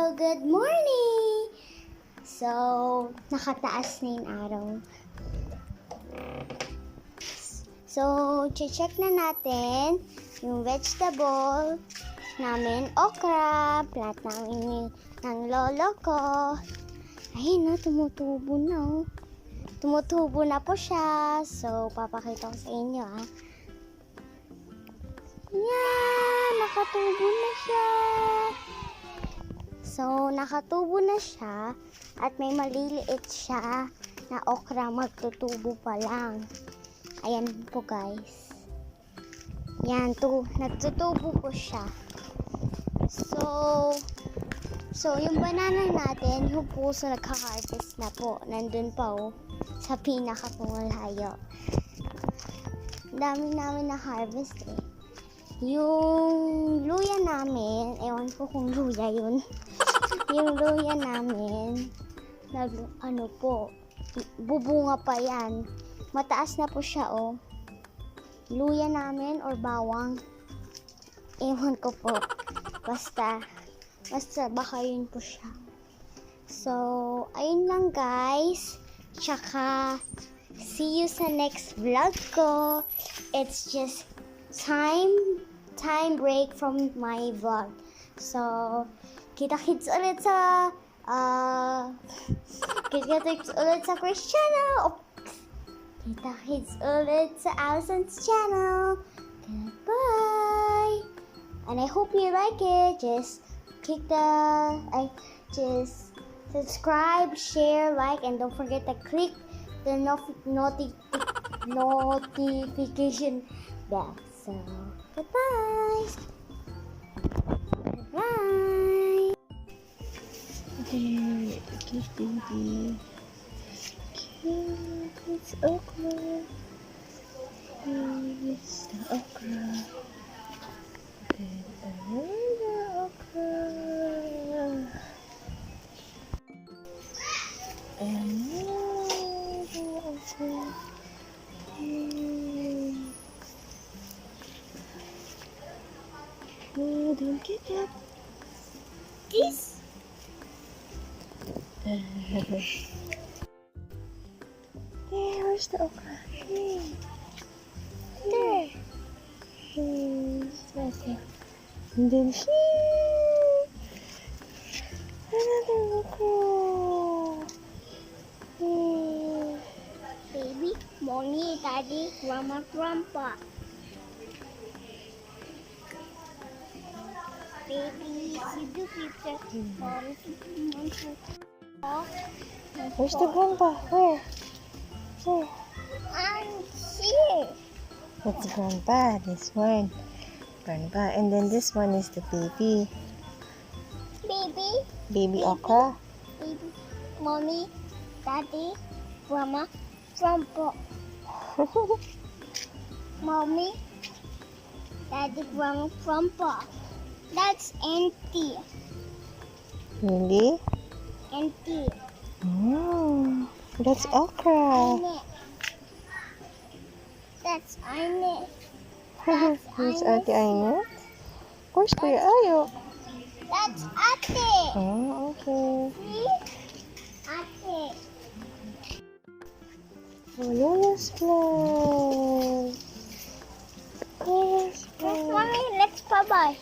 Good morning! So, nakataas na yung araw. So, check na natin yung vegetable namin, okra, plant namin ng lolo ko. Ayun, tumutubo na. Tumutubo na po siya. So, papakita ko sa inyo, Yan! Nakatubo na siya. So, nakatubo na siya at may maliliit siya na okra magtutubo pa lang. Ayan po guys. Yan, nagtutubo po siya. So yung banana natin, yung po sa nagka-harvest na po. Nandun pa sa pinaka-pumalayo. Dami namin na-harvest Yung luya namin, ewan ko kung luya yun. Yung luya namin, bubunga pa yan. Mataas na po siya, Luya namin or bawang. Ewan ko po. Basta baka yun po siya. So, ayun lang guys. Tsaka, see you sa next vlog ko. It's just time break from my vlog. So, kita-kits ulit sa Chris channel. Kita-kits ulit sa Allison's channel. Goodbye. And I hope you like it. Just subscribe, share, like, and don't forget to click the notification bell. So, goodbye. Bye. There, cute baby. Cute, it's okra. It's the okra. And another okra. Another okra. Oh, don't get that. Peace. Where's the okra? There. And then here. Another okra. Baby, mommy, daddy, grandma, grandpa. Baby, see the picture. Where's the grandpa? Where? I'm here. That's grandpa, this one. Grandpa, and then this one is the baby. Baby okra. Baby, mommy, daddy, grandma, grandpa. Mommy, daddy, grandma, grandpa. That's empty. Really? Empty. Oh, that's okra. That's Ine. Who's Ate Aina? Where's Kuya Ayo? That's Ate. Oh, okay. See? Ate. Oh, Lola's plant. Lola's plant. Mommy, let's bye-bye.